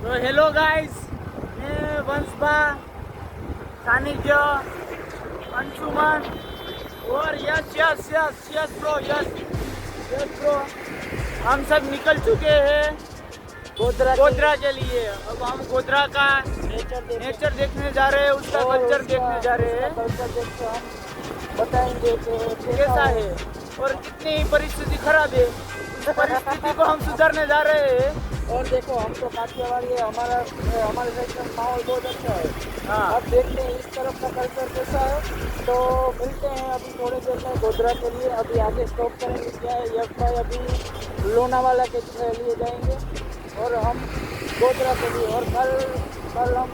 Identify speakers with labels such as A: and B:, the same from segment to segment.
A: તો hello guys, मैं वंशभा, सानिध्य, अंशुमन और यस ब्रो हम सब निकल चुके हैं गोधरा के लिए। अब हम गोधरा का नेचर देखने जा रहे हैं, उसका कल्चर देखने जा रहे हैं।
B: बताएंगे कि
A: कैसा है और कितनी परिस्थिति खराब है, उस परिस्थिति को हम सुधारने जा रहे हैं।
B: और देखो हम तो काठियावाड़ी है, हमारे साइड में माहौल बहुत अच्छा है।
A: हाँ।
B: अब देखते हैं इस तरफ का कल्चर कैसा है, तो मिलते हैं अभी थोड़ी देर में गोधरा के लिए। अभी आगे स्टॉप करेंगे, क्या है यश भाई अभी लोनावाला के लिए जाएंगे और हम गोधरा के लिए, और कल हम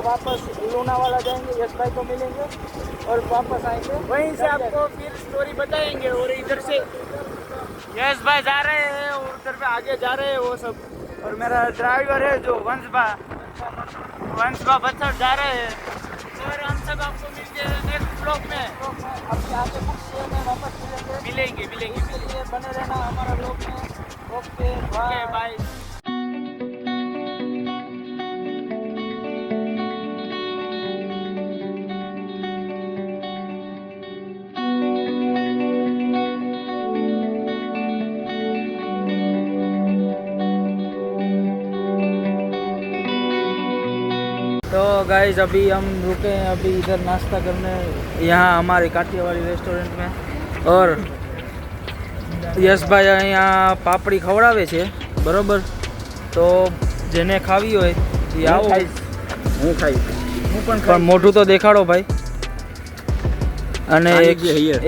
B: वापस लोनावाला जाएंगे, यश भाई को मिलेंगे और वापस आएंगे।
A: वहीं से आपको फिर स्टोरी बताएंगे। और इधर से यश भाई जा रहे हैं और उधर पे आगे जा रहे हैं वो सब। और मेरा ड्राइवर है जो वंशभा बच्चर जा रहे हैं। और हम सब आपको मिलते हैं नेक्स्ट ब्लॉग में।
B: अभी आगे कुछ में वापस मिलेंगे।
A: मिलेंगे।
B: इसके लिए बने रहना हमारा ब्लॉग में। Okay
A: bye. तो गाइज अभी हम रुके हैं अभी इधर नाश्ता करने, यहाँ हमारे काठियावाड़ी रेस्टोरेंट में। और યશભાઈ અહીંયા પાપડી ખવડાવે છે, બરોબર? તો જેને ખાવી હોય એ આવો।
B: હું
A: પણ મોઢું તો દેખાડો ભાઈ। અને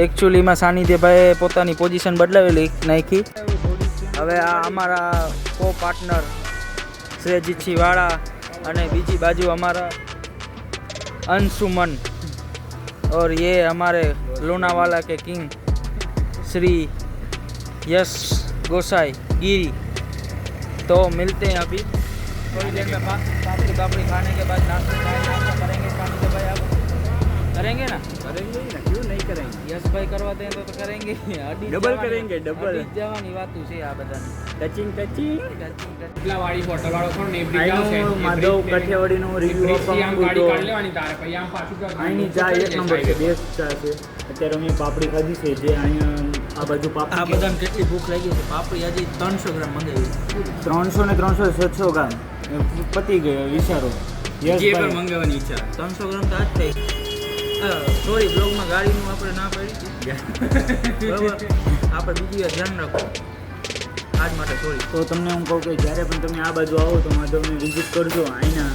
A: એકચ્યુઅલીમાં સાનિધ્યભાઈએ પોતાની પોઝિશન બદલાવેલી નાખી। હવે આ અમારા કો પાર્ટનર શ્રેજીતસિંહ વાળા અને બીજી બાજુ हमारा अंशुमन, और ये हमारे लोनावाला के किंग श्री यश गोसाई गिरी। तो मिलते हैं अभी थोड़ी देर में। पापड़ी खाने के बाद नाश्ता करेंगे। पानी के भाई आप करेंगे ना?
B: करेंगे ही ना, क्यों नहीं करेंगे।
A: यश भाई करवाते हैं तो करेंगे।
B: डबल करेंगे, डबल
A: જવાની વાતું છે આ બધાની।
B: ટચિંગ
C: એટલા વાળી હોટલ વાળો કોણ ને બ્રિજ આવશે
B: માધવ કાઠિયાવાડીનું રિવ્યુ આપવા
C: આમ
B: માંગુ
C: ગાડી
B: તો
C: કાઢ લેવાની તારે પછી આમ પાછું કર
B: અહીંની ચા એક નંબર છે, બેસ્ટ ચા છે। અત્યારે અમે પાપડી ખાધી છે, જે અહીંયા આ બાજુ
A: આ
B: પાપડી
A: બધાને કેટલી ભૂખ લાગી છે। પાપડી હજી 300 ગ્રામ મંગાવી।
B: 300 ને 300 700 ગ્રામ પતી ગયો વિચારો।
C: જે પર મંગાવવાની ઈચ્છા
A: 300 ગ્રામ તો આજ થઈ। સોરી, બ્લોગમાં ગાડીનું આપણે ના પાડી હતી, બરાબર? આપણે બીજી વાર ધ્યાન રાખો આજ માટે, સોરી।
B: તો તમને હું કહું કે જ્યારે પણ તમે આ બાજુ આવો તો માધવને વિઝિટ કરજો। અહીંના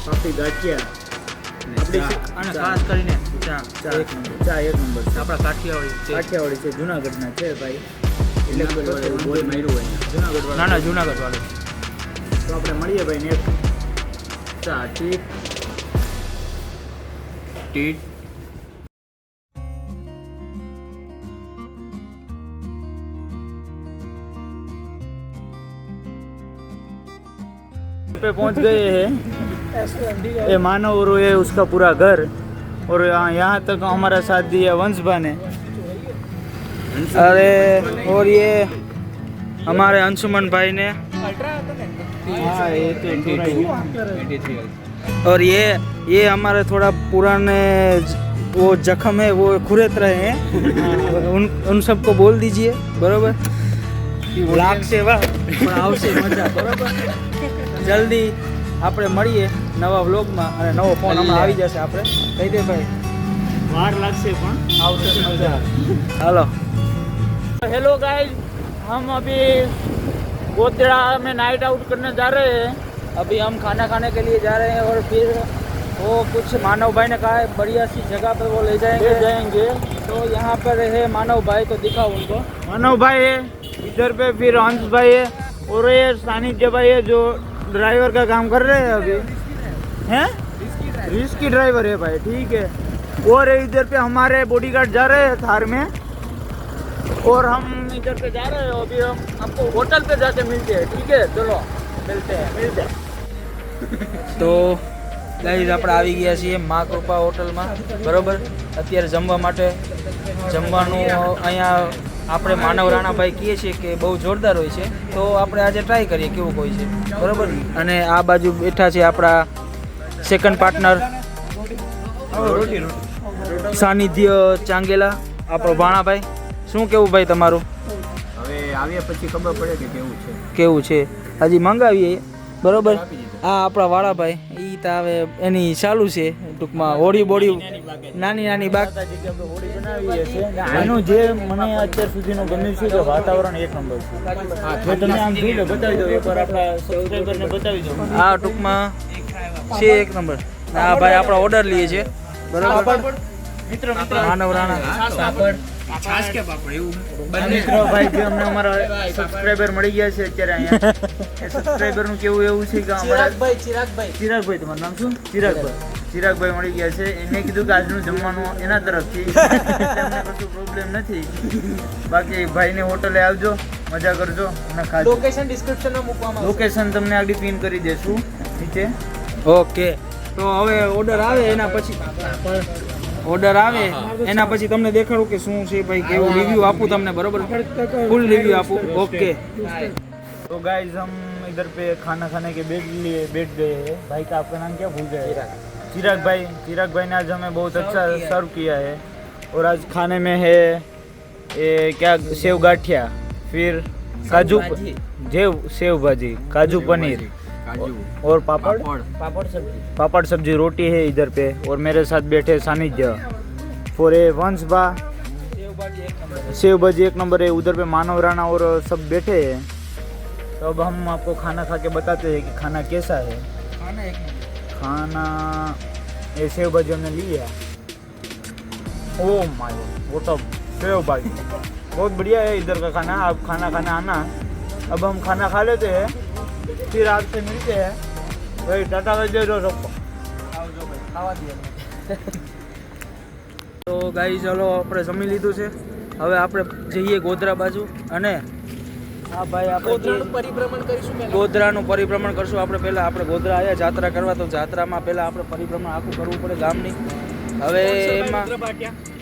B: પાપડી ગાંઠિયા
A: અને ખાસ કરીને ચા
B: ચા એક નંબર છે।
A: આપણા કાઠિયાવાડી
B: છે, જુનાગઢના છે ભાઈ, એટલે બોલ માર્યું હોય જુનાગઢ
A: ના ના જુનાગઢ વાળો।
B: તો આપણે મળીએ ભાઈ નેક્સ્ટ ચા ટીટ
A: पे पहुंच गए हैं। ये मानव और ये उसका पूरा घर, और यहाँ तक हमारा साथ दिया वंशभा ने। अरे और ये हमारे अंशुमन भाई ने।
B: हाँ ये तो
A: और ये हमारे थोड़ा पुराने वो जख्म है वो खुरेत रहे हैं। उन सबको बोल दीजिए, बरोबर? लाख सेवा પણ આવશે મજા, બરોબર? જલ્દી આપણે મળીએ નવા વ્લોગમાં, અને નવો ફોન હમણાં આવી જશે। આપણે કહી દે ભાઈ,
B: વાર લાગશે પણ
A: આવશે મજા। हेलो हेलो गाइस, हम अभी गोधरा में नाइट आउट करने जा रहे हैं। अभी हम खाना खाने के लिए जा रहे हैं, और फिर वो कुछ मानव भाई ने कहा है बढ़िया सी जगह पर वो ले जाएंगे। तो यहाँ पर है मानव भाई, तो दिखाओ उनको। मानव भाई है इधर पे, फिर अंश भाई है, और ये सानिध्य भाई है जो ड्राइवर का काम कर रहे हैं अभी। हैं रिस्की ड्राइवर है भाई, ठीक है। और इधर पे हमारे बॉडीगार्ड जा रहे हैं थार में, और हम इधर पे जा रहे हैं। अभी हम आपको होटल पे जाके मिलते हैं, ठीक है? चलो मिलते हैं। तो ગાઈઝ આપણે આવી ગયા છીએ મા કૃપા હોટલમાં, બરોબર? અત્યારે જમવા માટે જમવાનું અહીંયા આપણે માનવ રાણાભાઈ કહીએ છીએ કે બહુ જોરદાર હોય છે, તો આપણે આજે ટ્રાય કરીએ કેવું હોય છે, બરાબર. અને આ બાજુ બેઠા છે આપણા સેકન્ડ પાર્ટનર સાનિધ્ય ચાંગેલા, આપણો ભાણાભાઈ. શું કેવું ભાઈ તમારું?
C: હવે આવ્યા પછી ખબર પડે કે
A: કેવું છે હજી મંગાવીએ, બરોબર. આ આપણા વાળાભાઈ એ તો હવે એની ચાલુ છે ટૂંકમાં હોળી બોડી નાની નાની બાગ
B: હોળી બનાવીએ છીએ. એનું જે મને અત્યાર સુધીનું ગમ્યું છે કે વાતાવરણ એક નંબર છે. જો તમે આમ જોઈ લો, બતાવી દો એકવાર આપણા સબસ્ક્રાઈબરને બતાવી દો.
A: આ ટૂંકમાં છે એક નંબર. આ ભાઈ આપણો ઓર્ડર લઈએ છે, બરોબર.
B: મિત્રો
A: માનવ રાણા
C: છાશ કે પાપડ એવું
B: મિત્રો ભાઈ જે અમને અમારા સબસ્ક્રાઈબર મળી ગયા છે અત્યારે અહીંયા, એ સબસ્ક્રાઈબરનું કેવું એવું છે કે અમારા ચિરાગભાઈ, તમારું નામ શું? ચિરાગભાઈ મળી ગયા છે. એને કીધું કે આજનું જમવાનું એના તરફથી, એટલે અમને કશું પ્રોબ્લેમ નથી. બાકી ભાઈને હોટલે આવજો, મજા કરજો અને ખાજો.
C: લોકેશન ડિસ્ક્રિપ્શનમાં મૂકવામાં
B: લોકેશન તમને આગળ પિન કરી દેશું નીચે.
A: ઓકે. તો હવે ઓર્ડર આવે એના પછી તમને દેખાડું કે શું છે ભાઈ, કેવું રિવ્યू આપું તમને, बराबर फुल रिव्यू आपू. ओके.
B: तो गाइस हम इधर पे खाना खाने के बैठ गए हैं. भाई का आपका नाम क्या भूल गए? चिराग भाई ने आज हमें बहुत अच्छा सर्व किया है. और आज खाने में है ये क्या, सेव गाठिया, फिर काजू सेव भाजी, काजू पनीर और पापड़ सब्जी, रोटी है इधर पे. और मेरे साथ बैठे सानिध्य फॉर ए वंश बा, सेव भाजी एक नंबर है. उधर पे मानव राणा और सब बैठे हैं. तो अब हम आपको खाना खा के बताते हैं कि खाना कैसा है. खाना ये सेव भाजी हमने लिया. Oh my what a save भाजी, बहुत बढ़िया है इधर का खाना. आप खाना खाने आना. अब हम खाना खा लेते हैं, फिर आपसे मिलते हैं. भाई टाटा कर दो सबको.
A: તો ગાઈઝ ચલો આપણે જમી લીધું છે, હવે આપણે જઈએ ગોધરા બાજુ. અને હા ભાઈ આપણે
C: પરિભ્રમણ કરીશું.
A: ગોધરાનું પરિભ્રમણ કરશું. આપણે પહેલાં આપણે ગોધરા આવ્યા જાત્રા કરવા, તો જાત્રામાં પહેલાં આપણે પરિભ્રમણ આખું કરવું પડે ગામની. હવે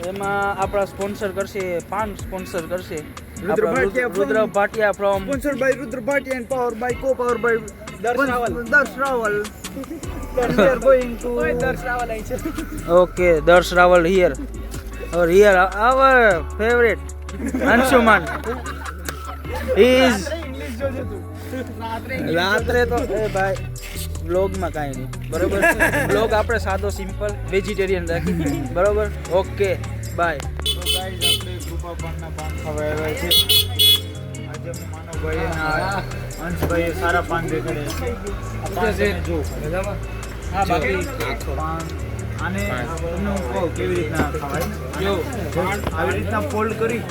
A: એમાં આપણા સ્પોન્સર કરશે, પાન સ્પોન્સર કરશે Rudra Bhatia from
B: Sponsored by Rudra Bhatia and powered by co-powered by Darsh Rawal. We are going to Darsh Rawal.
A: Okay. Darsh Rawal here or here our favorite Anshuman is રાત્રે તો એ ભાઈ વ્લોગમાં કાંઈ નહીં, બરોબર. વ્લોગ આપણે સાદો સિમ્પલ વેજીટેરિયન રાખી, બરોબર. Okay bye.
B: તો ગાઈઝ આપણે કૃપા પાનના પાન ખાવા આવ્યા છે. આજે અમે માનવભાઈ અને અંશભાઈએ સારા પાન દેખાડે છે. આ પાન તમે જો. હા બાકી પાન આને તમને હું કહું કેવી રીતના ખવાય. જો આવી રીતના ફોલ્ડ કરી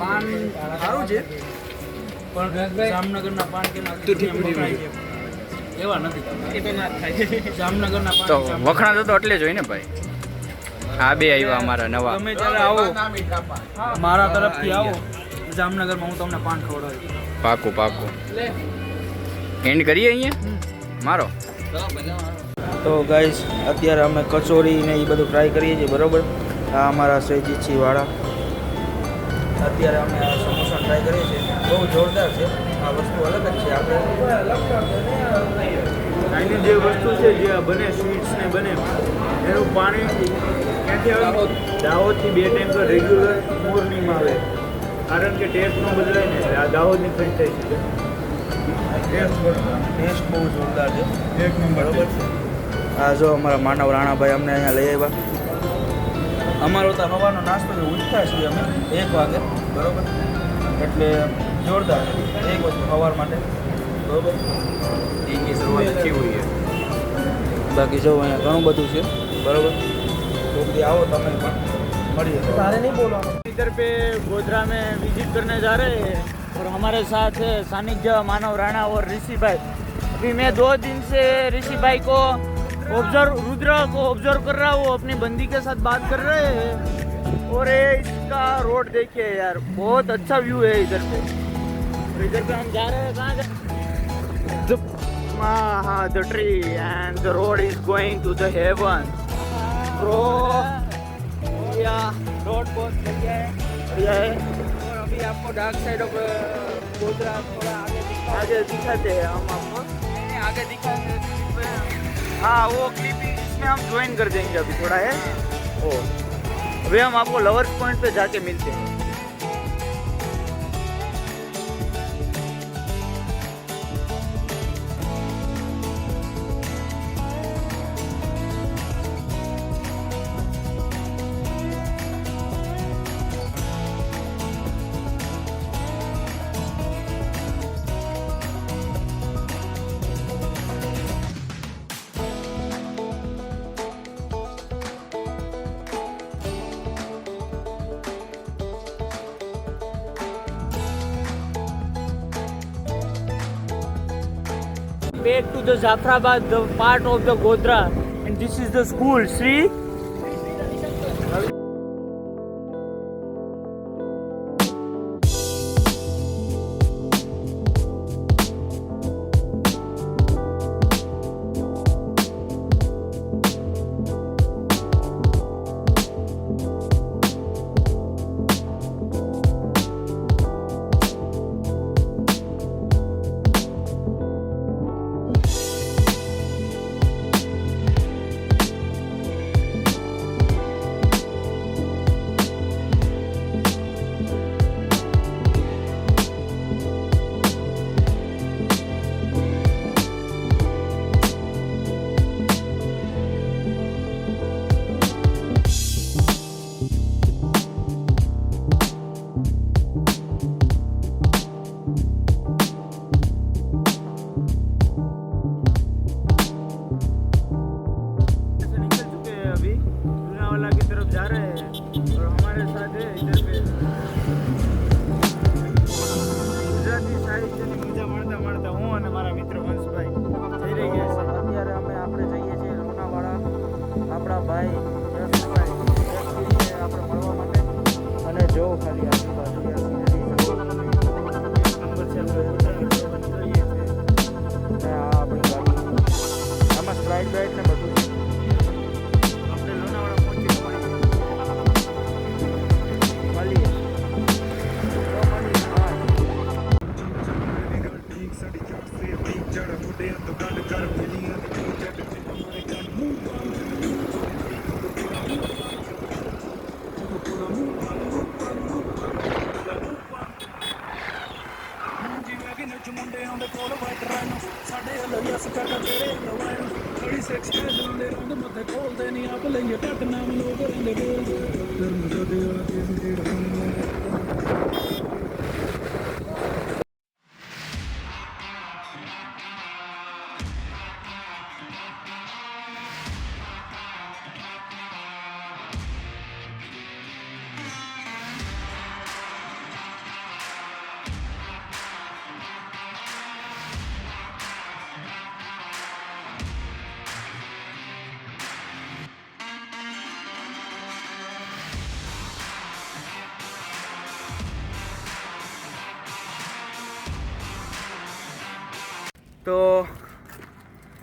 A: પાન સારું છે, પણ જામનગરના પાન કેના એવા નથી. જામનગરના પાન
C: તો વખણાતો તો એટલે જ હોય ને ભાઈ. આ બે આવ્યા અમારા નવા.
A: તમે ત્યારે આવો મારા તરફથી આવો જામનગરમાં, હું તમને પાન ખવડાવીશ.
C: પાકું એન્ડ કરીએ અહીંયા મારો.
A: તો ગાઈસ અત્યારે અમે કચોરી ને એ બધું ટ્રાય કરીએ છીએ, બરોબર. આ અમારા સૈજીતસિંહ વાળા. અત્યારે અમે આ સમોસા ટ્રાય કરીએ છીએ, બહુ જોરદાર છે. આ વસ્તુ અલગ જ છે. આપણે
B: અહીંની જે વસ્તુ છે, જે બને સ્વીટ્સ ને બને, એનું પાણી ક્યાંથી આવે? દાહોદથી 2 ટાઈમ તો રેગ્યુલર મોર્નિંગમાં આવે. કારણ કે ટેસ્ટ નો બદલાય ને, આ દાહોદની ફ્રેન્ચાઇઝી છે.
A: ટેસ્ટ બહુ જોરદાર છે,
B: એક નંબર.
A: બરોબર છે. આ જો અમારા માનવ રાણાભાઈ અમને અહીંયા લઈ આવ્યા. અમારો તો હવાનો નાસ્તો છે, ઉઠતા છીએ અમે 1 વાગે, બરોબર. એટલે જોરદાર છે એક વસ્તુ સવાર માટે, બરોબર.
C: એની શરૂઆત કેવી હોય?
A: બાકી જો અહીંયા ઘણું બધું છે, બરોબર. તો બધી આવો તમે પણ મળીએ.
B: सारे नहीं बोला. इधर पे गोधरा में विजिट करने जा रहे हैं और हमारे साथ है सानिध्य, मानव राणा और ऋषि भाई. अभी मैं 2 दिन से ऋषि भाई को रुद्र को ऑब्जर्व कर रहा हूँ. अपनी बंदी के साथ बात कर रहे हैं. और ये इसका रोड देखिए यार, बहुत अच्छा व्यू है इधर पे. और इधर पे हम जा रहे हैं, कहाँ हाँ, the tree and the road is going to the heaven.
A: Bro या रोड बहुत बढ़िया है और अभी आपको डार्क साइड ऑफ गोधरा थोड़ा आगे दिखाते हैं हम आपको आगे दिखाएंगे हाँ वो क्लिप इसमें हम ज्वाइन कर देंगे अभी थोड़ा है वो अभी हम आपको लवर्स पॉइंट पे जाके मिलते हैं back to the Zafrabad, the part of the Godhra, and this is the school, Sri. તો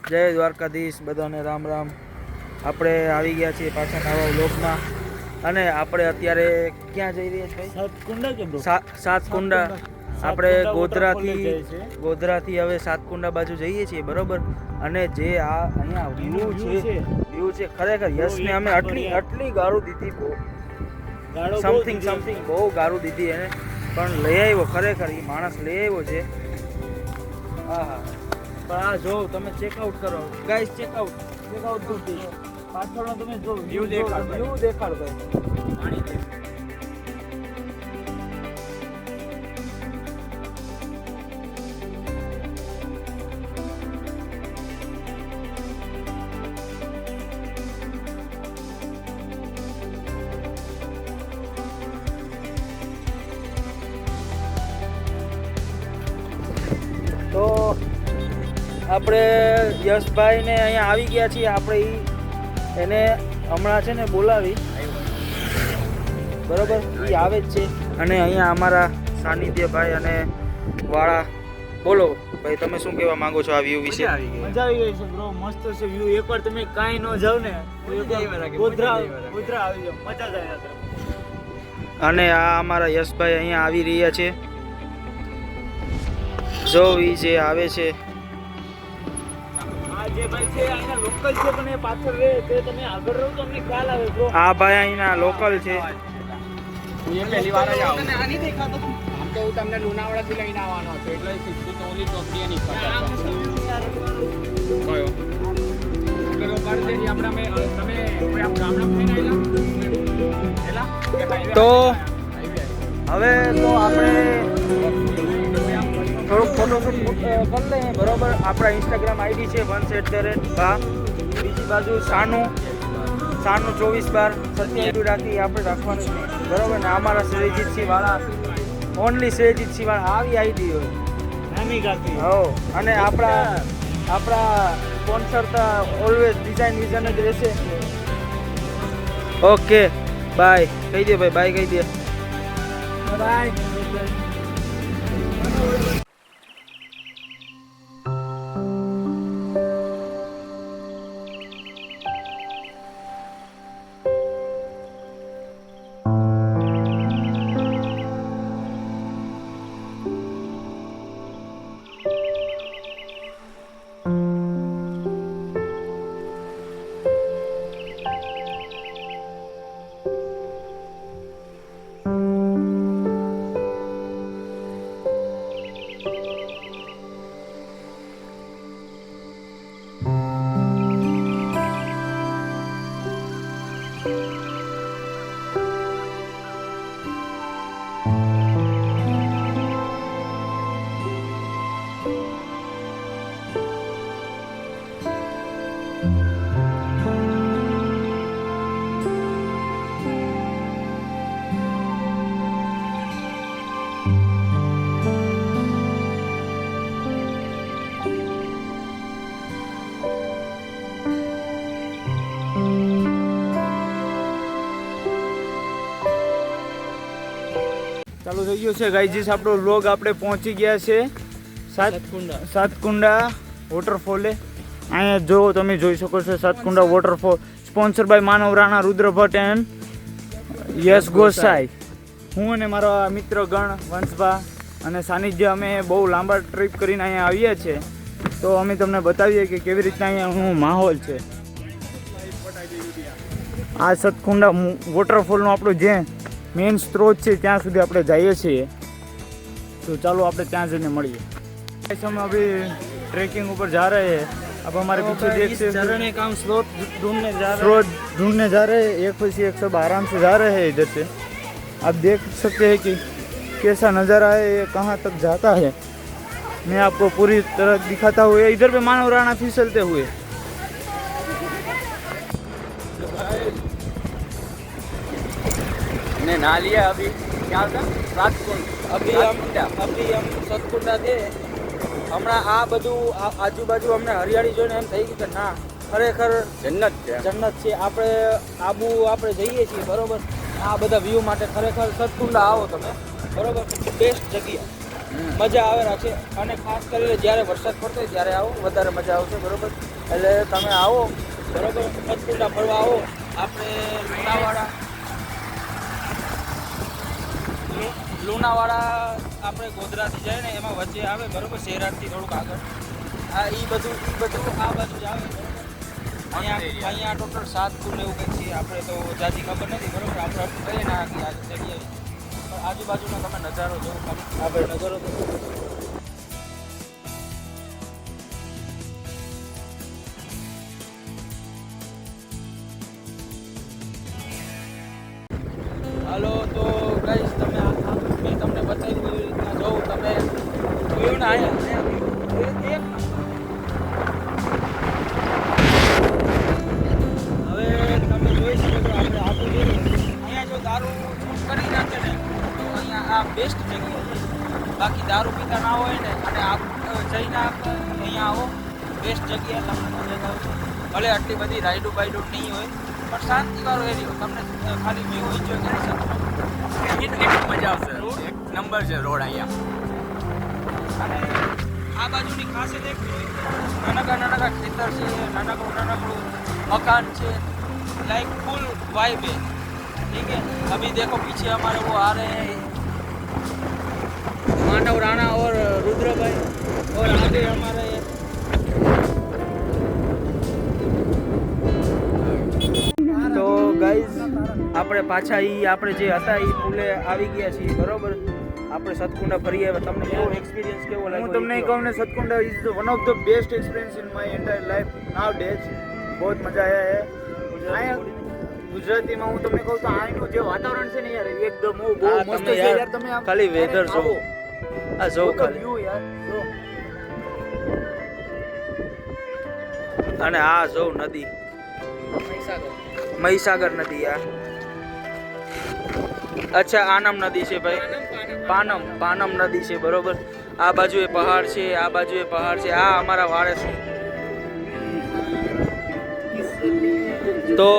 A: જય દ્વારકાધીશ બધાને રામ રામ આપણે આવી ગયા છીએ પાછા નવા વ્લોગમાં અને આપણે અત્યારે ક્યાં જઈ રહ્યા છીએ
B: સાતકુંડા કે બ્રો
A: સાતકુંડા આપણે ગોધરાથી હવે સાતકુંડા બાજુ જઈએ છીએ બરોબર અને જે આ અહીંયા વ્યૂ છે ખરેખર યશને અમે આટલી ગાળું દીધી સમથિંગ બહુ ગાળું દીધી એને પણ લઈ આવ્યો ખરેખર એ માણસ લઈ આવ્યો છે હા હા પણ આ જો તમે ચેકઆઉટ કરો ગાઈસ ચેકઆઉટ પાછળનો તમે જો વ્યૂ દેખાડો ભાઈ તો આપણે યશભાઈને અહીંયા આવી ગયા છીએ આપણે એને હમણાં છે ને બોલાવી બરોબર એ આવે જ છે અને અહીંયા અમારા સાનિધ્યભાઈ અને વાળા બોલો ભાઈ, તમે શું કહેવા માંગો છો આ વ્યૂ વિશે?
B: મજા આવી ગઈ છે બ્રો, મસ્ત છે વ્યૂ. એકવાર તમે કાંઈ ન જાવ ને તો એકવાર ગોધરા આવી જાવ, મજા જ આવી જાય.
A: અને આ અમારા યશભાઈ અહીંયા આવી રહ્યા છે. જો ઈ જે આવે છે
B: આ જે ભાઈ છે અહીંના લોકલ છે, પણ એ પાછળ રહે તે તમે આગળ રહો તો અમને ખ્યાલ આવે બ્રો.
A: આ ભાઈ અહીંના લોકલ છે.
C: હું એ પહેલી વાર જ આવું. આ નહીં દેખાતો. આમ તો હું તમને લુણાવાડાથી લઈને આવવાનો હતો, એટલે સીધું તો ઓલી ચોકડીએ નીકળતા કયો પેલો બારદેજી આપણા મેં તમે કોઈ આમ ગામડામાં થઈને આવેલા કે હાઈવે
A: તો
C: હાઈવે
A: હવે તો આપણે થોડુંક ફોટોશૂટ કરી લઈએ, બરોબર. આપણા ઇન્સ્ટાગ્રામ આઈડી છે @1 બીજી બાજુ સાનું 24/7 રાખી આપણે રાખવાનું છે, બરોબર ને. અમારા શ્રેજીતસિંહ વાળા, ઓનલી શ્રેજીતસિંહ વાળા આવી આઈડી હોય
B: નામી કાકી.
A: હો. અને આપણા સ્પોન્સર તો ઓલવેઝ ડિઝાઇન વિઝન જ રહેશે. ઓકે બાય કહી દે ભાઈ, બાય કહી દે.
B: બાય. ચાલુ થઈ ગયો છે ગાઈજીસ આપણો વ્લોગ. આપણે પહોંચી ગયા છે સાતકુંડા વોટરફોલે. અહીંયા જો તમે જોઈ શકો છો Satkunda waterfall, sponsor by Manav Rana, Rudra Bhatt and Yash Gosai. હું અને મારા મિત્ર ગણ વંશભા અને સાનિધ્ય અમે બહુ લાંબા ટ્રીપ કરીને અહીંયા આવ્યા છે, તો અમે તમને બતાવીએ કે કેવી રીતના અહીંયાનો માહોલ છે. આ સતકુંડા વોટરફોલનો આપણો જે मेन स्त्रोत છે ત્યાં સુધી આપણે જઈએ છીએ. तो चलो આપણે ત્યાં જઈને મળીએ. हम अभी ट्रैकिंग ऊपर जा रहे हैं. अब हमारे पीछे देख सकते हैं झरने का हम स्रोत ढूंढने जा रहे हैं. एक પછી एक सब आराम से जा रहे हैं इधर से. आप देख सकते हैं कि कैसा नज़ारा है, ये कहाँ तक जाता है. मैं आपको पूरी तरह दिखाता हुए इधर पे मानव राणा फिसलते हुए.
A: ने ना लिया अभी क्या था सातकुंड. अभी हम सतकुंडा थे. હમણાં આ બધું આજુબાજુ અમને હરિયાળી જોઈને એમ થઈ ગયું કે ના ખરેખર જન્નત છે. આપણે જઈએ છીએ, બરોબર. આ બધા વ્યૂ માટે ખરેખર સતકુંડા આવો તમે, બરોબર. બેસ્ટ જગ્યા, મજા આવે રાખે. અને ખાસ કરીને જ્યારે વરસાદ પડતો હોય ત્યારે આવો, વધારે મજા આવશે, બરોબર. એટલે તમે આવો, બરોબર. સતકુંડા ફરવા આવો. આપણે લુણાવાડા આપણે ગોધરાથી જાય ને એમાં વચ્ચે આવે, બરોબર. શહેરાથી થોડુંક આગળ આ બધું આ બાજુ જ આવે, બરોબર. અહીંયા ટોટલ 7 કુંડ એવું કંઈક છે. આપણે તો જાજી ખબર નથી, બરોબર. આપણે કહીએ ને આ જગ્યાએ પણ આજુબાજુનો તમે નજારો જોવો, આપણે નજારો તો હાલો. તો ગાઈસ તમે મેં તમને બતાવી એવી રીતના જોઉં તમે જોયું ને અહીંયા હવે તમે જોઈ શકો છો. આપણે આખું જોયું અહીંયા જો દારૂ કરી નાખે ને તો અહીંયા આ બેસ્ટ જગ્યા છે. બાકી દારૂ પીતા ના હોય ને અને જઈને અહીંયા આવો, બેસ્ટ જગ્યા તમને મજા આવશે. ભલે આટલી બધી રાઈડો બાઈડો નહીં હોય પણ શાંતિવાળો એરિયો, તમને ખાલી વ્યૂ એન્જોય કરી શકો.
C: મજા આવશે. એક નંબર છે રોડ અહીંયા.
A: અને આ બાજુની ખાસિયત એક નાનકડા ખેતર છે, નાનકડું मकान છે, लाइक फुल वाइब है, ठीक है। अभी देखो पीछे हमारे वो आ रहे हैं मानव राणा और रुद्र भाई, और आगे हमारे तो गाइस આપણે પાછા આપણે જે હતા એ પુલે આવી ગયા છીએ, બરોબર। આપણે સતકુંડા ફરી આવ્યા, તમને કેવો એક્સપિરિયન્સ કેવો લાગ્યો?
B: હું તમને કહું ને, Satkunda is one of the best experience in my entire life nowadays. बहुत मजा आया है। ગુજરાતીમાં હું તમને કહું તો અહીંનું જે વાતાવરણ છે ને યાર, એકદમ બહુ મસ્ત છે યાર। તમે આમ
A: ખાલી વેધર જો, આ જો ખાલી
B: વ્યૂ યાર જો,
A: અને આ જો નદી મહીસાગર નદી, આ અચ્છા આનમ નદી છે ભાઈ, પાનમ નદી છે, બરોબર। આ બાજુ એ પહાડ છે, આ બાજુ એ પહાડ છે, આ અમારા વારસ છે। तो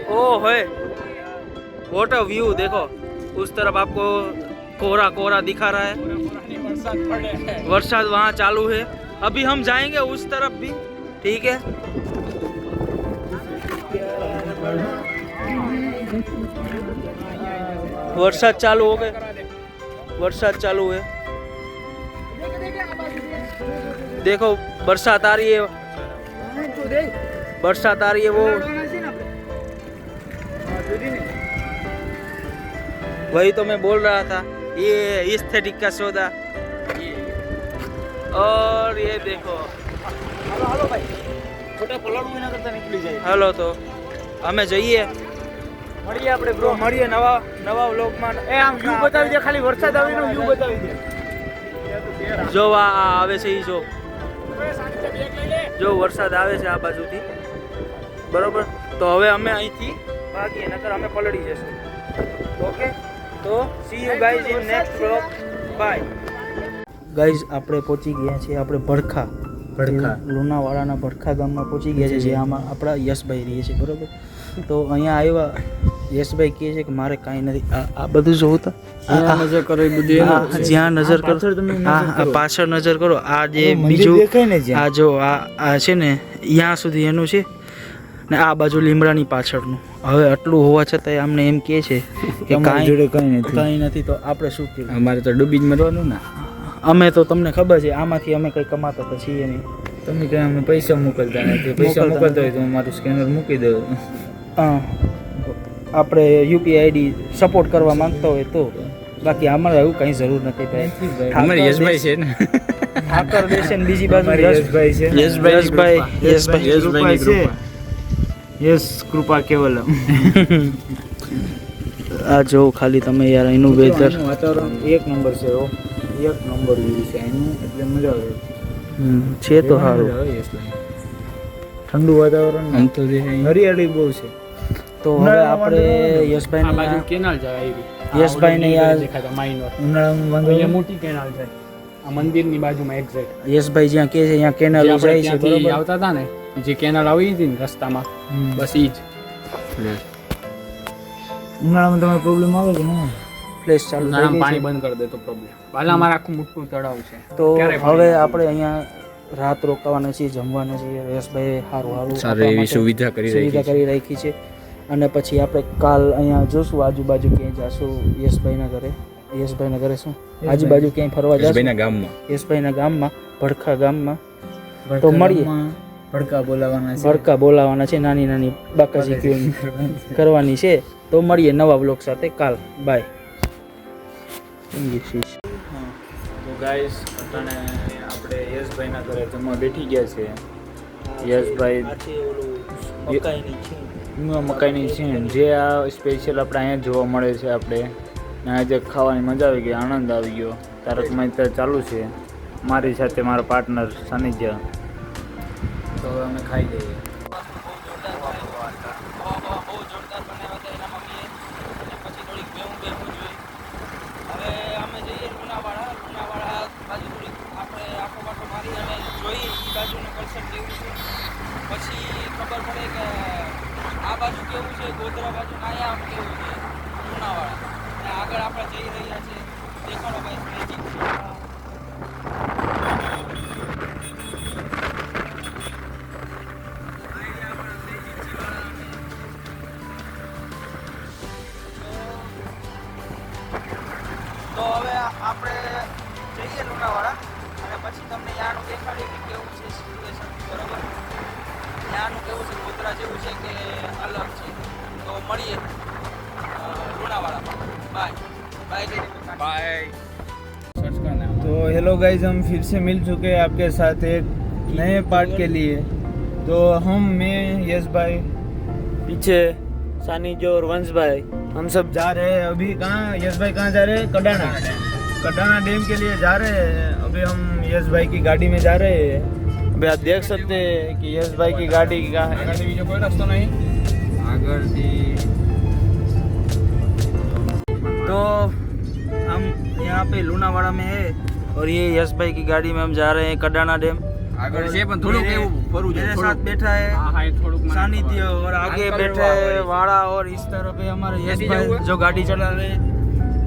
A: ओ है व्हाट अ व्यू, देखो उस तरफ आपको कोहरा कोहरा दिखा रहा है, बरसात वहाँ चालू है। अभी हम जाएंगे उस तरफ भी, ठीक है। बरसात चालू हो गए, बरसात चालू है, देखो बरसात आ रही है, बरसात आ रही है। वो वही तो मैं बोल रहा था, ये एस्थेटिक का सौदा। और ये देखो,
B: હાલો ભાઈ, ખોટા પલાળું એના કરતા નીકળી જાય।
A: हेलो तो हमें जाइए,
B: મળીએ આપણે
A: ब्रो
B: બ્રો।
A: મળીએ નવા વ્લોગમાં।
B: એ આમ વ્યૂ બતાવી દે, ખાલી વરસાદ આવીનો વ્યૂ બતાવી દે।
A: જો આ આવે છે ઈ જો વરસાદ આવે છે આ બાજુથી, બરોબર। તો હવે અમે અહીંથી ભાગીએ, નકર અમે પલળી જશું, ઓકે। તો C you guys in next vlog, by guys. આપણે પહોંચી ગયા છીએ આપણે ભડખા લુણાવાડાના ભડખા ગામમાં પહોંચી ગયા છે, જે આમાં આપણા યશભાઈ રહીએ છીએ, બરોબર। તો અહીંયા આવ્યા, યશભાઈ કહે છે કે મારે કાંઈ નથી, આ બધું જોવું તો
C: નજર કરો એ બધી
A: જ્યાં નજર કરો, આ પાછળ નજર કરો, આ જે બીજું
B: દેખાય ને
A: આ જો આ છે ને ત્યાં સુધી એનું છે ને, આ બાજુ લીમડાની પાછળનું। હવે આટલું હોવા છતાંય અમને એમ કહે છે કે કાંઈ નથી, તો આપણે શું કીધું?
C: અમારે તો ડૂબી જ મરવાનું ને।
A: અમે તો તમને ખબર છે આમાંથી અમે કંઈ કમાતા તો છીએ નહીં।
C: તમે કઈ અમને પૈસા મોકલતા નથી, પૈસા મોકલતા હોય તો હું મારું સ્કેનર મૂકી દઉં।
A: હા, આપણે યુપીઆઈ આઈડી સપોર્ટ કરવા માંગતા હોય તો, બાકી અમારે એવું કંઈ જરૂર નથી ભાઈ।
C: અમારે યશભાઈ છે ને,
A: ઠાકર દેશે ને બીજી બાજુ
B: યશભાઈ છે,
A: યશભાઈ
B: છે, યસ કૃપા કેવલમ।
A: આ જો ખાલી તમે યાર એનું વેધર,
B: વાતાવરણ એક નંબર છે, એક નંબર વ્યૂ છે એનું, એટલે મજા આવે
A: છે તો સારું,
B: ઠંડુ વાતાવરણ,
C: આમ તો
B: હરિયાળી બહુ છે।
A: તો હવે આપણે યશભાઈને
C: કેનાલ જાય આવી,
A: યશભાઈને યાર
C: દેખાતા માઇનર
B: ઉનાળામાં વાંધો
C: અહીંયા મોટી કેનાલ જાય, આ મંદિરની બાજુમાં એક્ઝેક્ટ
A: યશભાઈ જ્યાં કહે છે ત્યાં કેનાલ જાય છે, બરોબર।
C: આવતા હતા ને જે કેનાલ આવી હતી ને રસ્તામાં, બસ ઈ જ
B: ઉનાળામાં તમે પ્રોબ્લેમ આવે કે ના?
A: પ્લેસ ચાલુ થઈ
C: ઉનાળામાં
A: ગઈ
C: પાણી
A: છે।
C: બંધ કરી દે તો પ્રોબ્લેમ, હાલમાં મારે આખું મોટું તળાવ છે।
A: તો
C: ક્યારે
A: હવે આપણે અહીંયા રાત રોકાવાના છીએ, જમવાના છીએ। યશભાઈ સારું
C: સુવિધા
A: સુવિધા કરી રાખી છે, અને પછી આપણે કાલ અહીંયા જોશું આજુબાજુ ક્યાંય જાશું યશભાઈના ઘરે। યશભાઈના ઘરે શું આજુબાજુ ક્યાંય ફરવા જશું
C: ગામમાં,
A: યશભાઈના ગામમાં, ભડખા ગામમાં। તો મળીએ,
B: ભડકા બોલાવાના છે,
A: ભડકા બોલાવાના છે, નાની નાની બાકાજી કરવાની છે। તો મળીએ નવા બ્લોગ સાથે કાલ, બાય।
B: તો ગાઈસ અટાણે આપણે યશભાઈના ઘરે જમવા બેઠી ગયા છે। યશભાઈ મકાઈની છે જે આ સ્પેશિયલ આપણે અહીંયા જોવા મળે છે, આપણે આજે ખાવાની મજા આવી ગઈ, આનંદ આવી ગયો। તારક મહેતા ચાલુ છે, મારી સાથે મારા પાર્ટનર સાનિધ્ય। તો હવે અમે ખાઈ લઈએ।
A: પછી ખબર પડે કે આ બાજુ કેવું છે, ગોધરા બાજુ અહીંયા આમ કેવું છે, લુણાવાડા, અને આગળ આપણે જઈ રહ્યા છીએ, દેખાડો ભાઈ મેજિક જેવું છે કે અલગ છે. તો મળીએ લુણાવાડામાં. બાય બાય
C: बाय सर्च करना है
B: तो हेलो गाइज, हम फिर से मिल चुके हैं आपके साथ एक नए पार्ट के लिए. तो मैं यश भाई, पीछे सानी जो और वंश भाई, हम सब जा रहे हैं. अभी कहाँ यश भाई कहाँ जा रहे हैं? कडाना डैम के लिए जा रहे हैं. अभी हम यश भाई की गाड़ी में जा रहे हैं. अभी आप देख सकते हैं कि यश भाई की गाड़ी कहाँ है.
C: આગળથી બીજો કોઈ રસ્તો નહીં આગળથી
A: तो हम यहाँ पे लूनावाड़ा में है और ये यश भाई की गाड़ी में हम जा रहे हैं कडाना डैम.
C: આગળ છે પણ થોડુંક એવું ફરવું
A: मेरे
C: જોઈએ
A: साथ बैठा है
C: હા હા એ થોડુંક મને
A: सानिध्य और आगे
C: अंकल
A: बैठे
C: वो
A: हैं
C: आगे।
A: वाड़ा और इस तरफ है हमारे यश
C: कैसी
A: भाई
C: जाऊँ?
A: जो गाड़ी चला रहे हैं.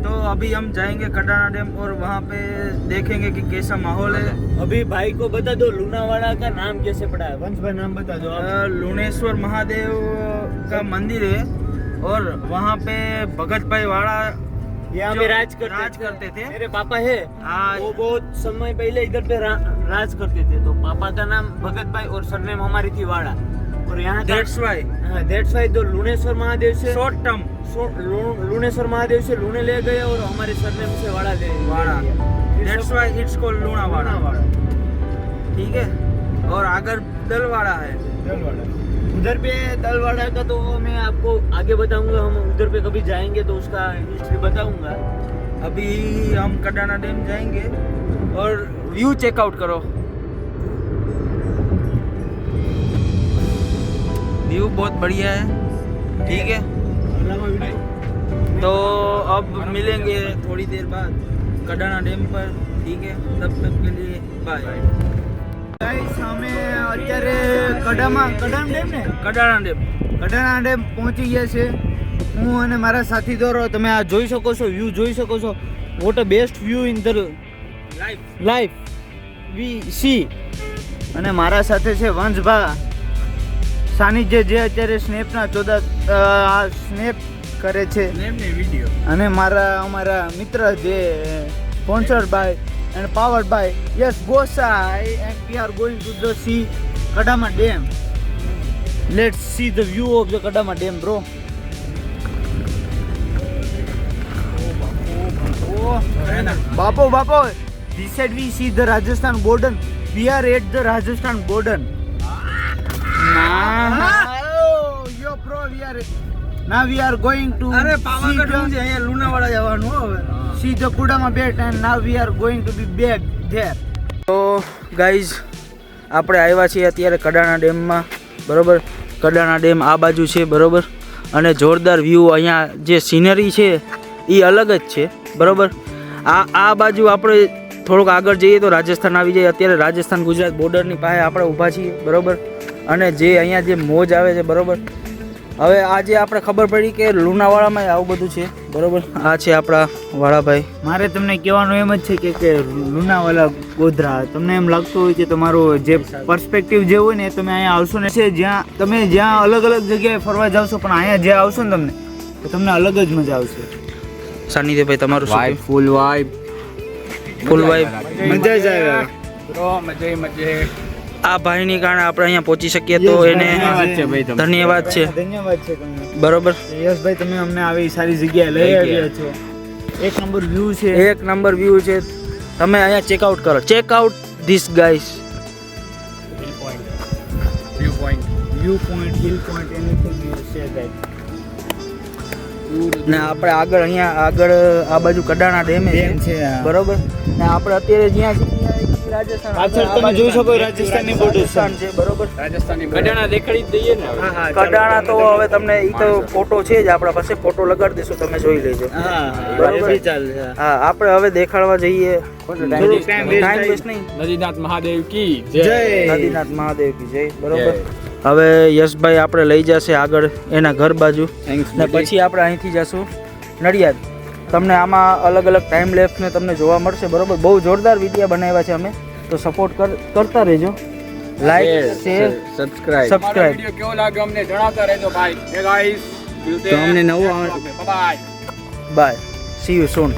A: तो अभी हम जाएंगे कडाना डैम और वहाँ पे देखेंगे कि कैसा माहौल है.
B: अभी भाई को बता दो लूनावाड़ा का नाम कैसे पड़ा है. वंश भाई नाम बता दो.
A: लुणेश्वर महादेव का मंदिर है और वहाँ पे भगत भाई वाड़ा
B: यहाँ
A: जो
B: पे
A: राज करते थे.
B: मेरे पापा है,
A: हाँ
B: वो बहुत समय पहले इधर पे राज करते थे. तो पापा का नाम भगत भाई और सरनेम हमारी थी वाड़ा. और यहाँ
A: दैट्स वाई
B: दैट्स वाई तो लुणेश्वर महादेव से
A: शॉर्ट टर्म
B: लुणेश्वर महादेव से लुणे ले गए और हमारे सरनेम से वाड़ा ले
A: वाड़ा.
B: लिया.
A: That's why it's called Lunawada. ठीक है. और आगर दलवाड़ा है.
B: उधर पे दलवाड़ा का तो मैं आपको आगे बताऊंगा. हम उधर पे कभी जाएंगे तो उसका हिस्ट्री बताऊंगा.
A: अभी हम कडाना डैम जाएंगे और व्यू चेकआउट करो. व्यू बहुत बढ़िया है. ठीक है. तो अब मिलेंगे थोड़ी देर बाद कडाना डैम पर. ठीक है. तब तक के लिए बाय.
B: ગાઈસ અમે અત્યારે કડાના ડેમ પહોંચી ગયા છે. હું અને મારા સાથીદારો, તમે આ જોઈ શકો છો, વ્યૂ જોઈ શકો છો. What a best view in the life we see. અને મારા સાથે છે વંશભા સાનિધ્ય, જે અત્યારે સ્નેપના સ્નેપ કરે છે.
C: વિડીયો
B: અને અમારા મિત્ર જે sponsored by and powered by yes Gosai, and we are going to the see Kadama Dam. Let's see the view of the Kadama Dam, bro. Bapo, this side we see the Rajasthan border. We are at the Rajasthan border. Oh, yo bro, now we are going to
A: અરે
B: see
A: Pavagadh
B: the-
A: હું છે અહીંયા લુણાવાડા જવાનું હવે.
B: see the Kudama Bet, and now we are going to be back there.
A: તો guys આપણે આવ્યા છીએ અત્યારે કડાણા ડેમમાં. બરોબર. કડાણા ડેમ આ બાજુ છે. બરોબર. અને જોરદાર વ્યૂ, અહીંયા જે સિનરી છે એ અલગ જ છે. બરોબર. આ બાજુ આપણે થોડુંક આગળ જઈએ તો રાજસ્થાન આવી જાય. અત્યારે રાજસ્થાન ગુજરાત બોર્ડરની પાસે આપણે ઊભા છીએ. બરોબર. અને જે અહીંયા જે મોજ આવે છે. બરોબર. હવે આજે આપણે ખબર પડી કે લુણાવાડામાં આવું બધું છે. બરોબર. આ છે આપણા વાળાભાઈ.
B: મારે તમને કહેવાનું એમ જ છે કે લુણાવાલા ગોધરા, તમને એમ લાગતું હોય કે તમારું જે પર્સપેક્ટિવ જે હોય ને એ તમે અહીંયા આવશો ને, છે જ્યાં તમે અલગ અલગ જગ્યાએ ફરવા જાવશો, પણ અહીંયા જે આવશો ને તમને અલગ જ મજા આવશે.
A: સાનિધ્યભાઈ તમારું શું
C: વાઇબ ફૂલ વાઇબ
A: ફૂલ વાઇબ?
B: મજા જ આવે.
C: બ્રો મજે
A: આ ભાઈની કારણે આપણે અહીંયા પહોંચી શકીએ તો એને
C: ધન્યવાદ છે ભાઈ તમને.
A: ધન્યવાદ છે.
B: ધન્યવાદ છે તમને.
A: બરોબર.
B: યશભાઈ, તમે અમને આવી સારી જગ્યાએ લઈ આવ્યા છો. એક નંબર વ્યૂ છે.
A: એક નંબર વ્યૂ છે. તમે અહીંયા ચેકઆઉટ કરો. Checkout this guys.
C: View point
B: view point, hill point, anything you say that.
A: ને આપણે અહીંયા આગળ આ બાજુ કડાણા ડેમે
B: ડેમ
A: છે.
B: છે, હા.
A: બરોબર. ને આપણે અત્યારે જ્યાં છીએ રાજસ્થાન.
B: પાછળ તમે જોઈ શકો રાજસ્થાનની border છે.
A: રાજસ્થાન છે. બરોબર.
C: રાજસ્થાની કડાણા દેખાડી જ દઈએ ને હવે.
A: કડાણા તો હવે તમને ઈ તો ફોટો છે જ આપણા પાસે. ફોટો લગાડી દઈશું, તમે જોઈ લેજો.
B: હા,
A: બરોબર.
B: બી ચાલે.
A: હા, આપણે હવે દેખાડવા જઈએ.
B: થોડુંક time waste
A: ટાઈમ વેસ્ટ નહીં.
C: નદીનાથ મહાદેવ કી
B: જય.
A: નદીનાથ મહાદેવ કી જય. બરોબર. હવે યશભાઈ આપણે લઈ જશે આગળ એના ઘર બાજુ.
C: થેન્ક્સ
A: ને પછી આપણે અહીંથી જશું નડિયાદ. તમને આમાં અલગ અલગ ટાઈમ લેફ્ટ ને તમને જોવા મળશે. બરોબર. બહુ જોરદાર વિડીયો બનાવ્યા છે અમે, તો સપોર્ટ કરતા રહેજો. Like, share,
C: subscribe
A: subscribe.
C: Video કેવો લાગ્યો અમને જણાવતા રહેજો ભાઈ. હે ગાઈસ
A: તો અમને નવું
C: bye.
A: Bye. See you soon.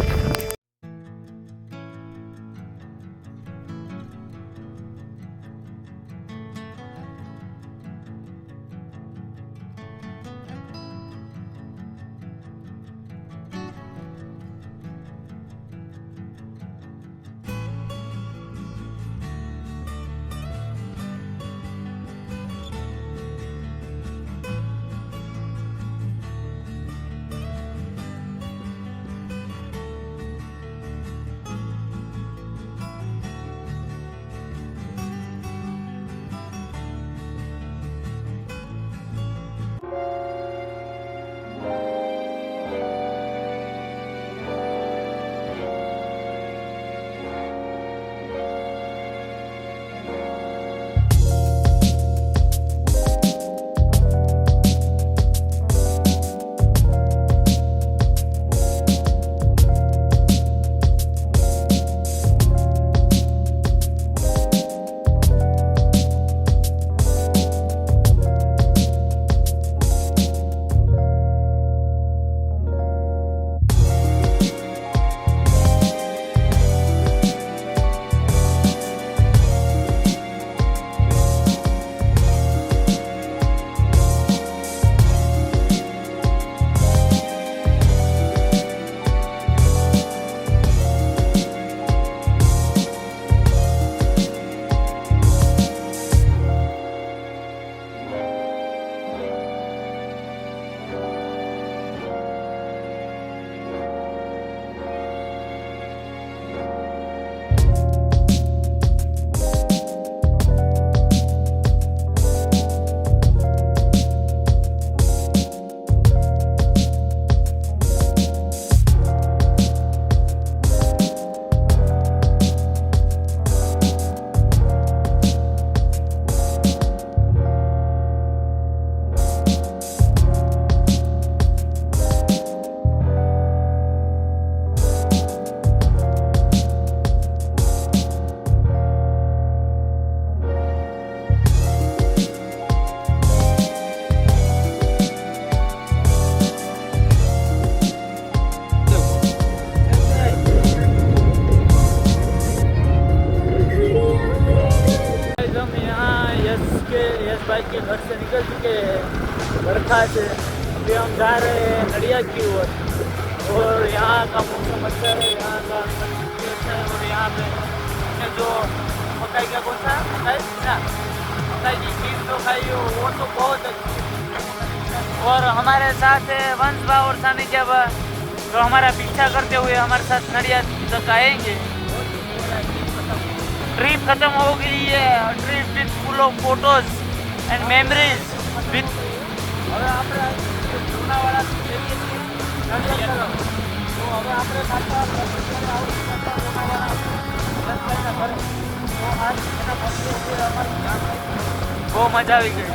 A: Nadiad के घर से निकल चुके हैं बरखा से। अभी हम जा रहे हैं नड़ियाद की ओर और यहाँ का मौसम अच्छा है, यहाँ का अच्छा है। और यहाँ पे हमने जो मकाई का कौन सा मकाई की खीर तो खाई हो वो तो बहुत अच्छी है। और हमारे साथ है वंश भाव और सानी जब जो हमारा पीछा करते हुए हमारे साथ नड़ियाद तक आएंगे। ट्रिप खत्म हो गई है, trip with full of photos and memories with. હવે આપણે લુણાવાડા જઈએ છીએ નડિયાદ તરફ, તો હવે આપણે પાછા લુણાવાડા દસભાઈના ઘરે, તો આજ એના પક્ષે અમારી બહુ મજા આવી ગઈ.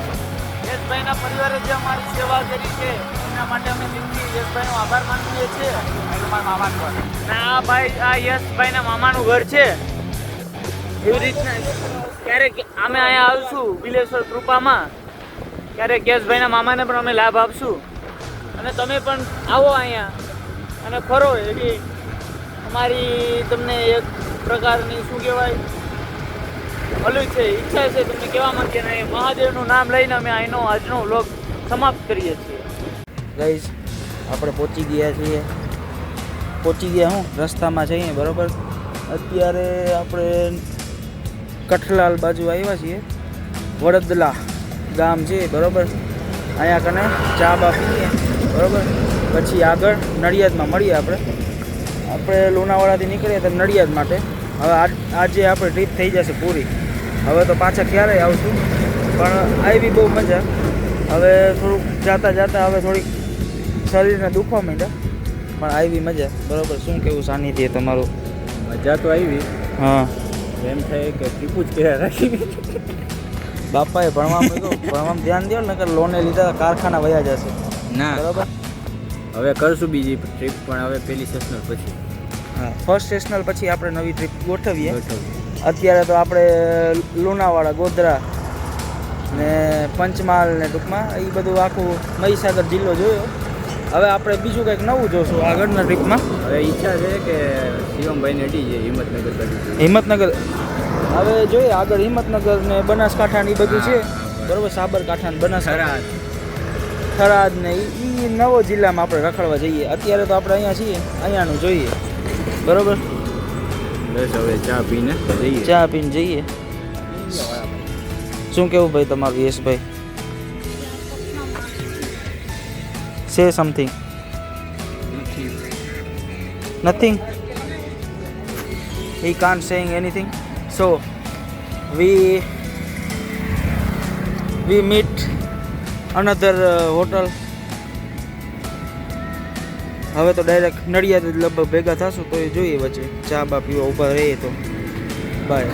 A: યશભાઈના પરિવારે જે અમારી સેવા કરી છે એના માટે અમે દિલથી યશભાઈનો આભાર માનીએ છીએ. મારા મામાનું ઘર ના ભાઈ, આ યશભાઈના મામાનું ઘર છે. એવી રીતના ક્યારેક અમે અહીંયા આવીશું બિલેશ્વર કૃપામાં, ક્યારેક યશભાઈના મામાને પણ અમે લાભ આપશું અને તમે પણ આવો અહીંયા અને ફરો. એવી અમારી તમને એક પ્રકારની શું કહેવાય ઓલું છે, ઈચ્છા છે તમને કહેવા માંગીએ ને મહાદેવનું નામ લઈને અમે અહીંનો આજનો વ્લોગ સમાપ્ત કરીએ છીએ.
B: ગાઈઝ આપણે પહોંચી ગયા હું રસ્તામાં જઈએ બરાબર. અત્યારે આપણે કઠલાલ બાજુ આવ્યા છીએ, વડદલા ગામ છે બરાબર. અહીંયા કને ચા બા પીએ બરાબર, પછી આગળ નડિયાદમાં મળીએ. આપણે લુણાવાડાથી નીકળીએ તો નડિયાદ માટે. હવે આજે આપણે ટ્રીપ થઈ જશે પૂરી. હવે તો પાછા ક્યારેય આવશું, પણ આવી બહુ મજા. હવે થોડુંક જાતા હવે થોડીક શરીરને દુખવા માંડ્યા, પણ આવી મજા બરાબર. શું કેવું સાનિધ્ય તમારું?
C: મજા તો આવી.
B: હા,
C: એમ થાય કે ટીપું જ કર્યા રાખી.
B: બાપાએ ભણવામાં ધ્યાન દો ને, કે લોને લીધા કારખાના વયા જશે.
C: ના
B: બરાબર,
C: હવે કરશું બીજી ટ્રીપ, પણ હવે પેલી સેશનલ પછી.
B: હા, ફર્સ્ટ સેશનલ પછી આપણે નવી ટ્રીપ ગોઠવીએ. અત્યારે તો આપણે લુણાવાડા, ગોધરા ને પંચમહાલ ને ટૂંકમાં એ બધું આખું મહીસાગર જિલ્લો જોયો. હવે આપણે બીજું કંઈક નવું જોશું આગળના ટ્રીપમાં.
C: હવે ઈચ્છા છે કે શિવમભાઈને અડી જાય હિંમતનગર બાજુ.
B: હિંમતનગર હવે જોઈએ આગળ. હિંમતનગર ને બનાસકાંઠા ને એ બધું છે બરાબર. સાબરકાંઠા ને બનાસકાંઠા, થરાદ ને એ નવો જિલ્લામાં આપણે રખડવા જઈએ. અત્યારે તો આપણે અહીંયા છીએ, અહીંયાનું જોઈએ બરાબર.
C: બસ હવે ચા પીને જઈએ.
B: ચા પીને જઈએ. શું કેવું ભાઈ તમારું યશભાઈ? Say something. Nothing. He can't saying anything. So we meet another hotel. હવે તો ડાયરેક્ટ નડિયાદ લગભગ ભેગા થશું, તો એ જોઈએ વચ્ચે ચા બા પીવા ઊભા રહીએ તો. બાય.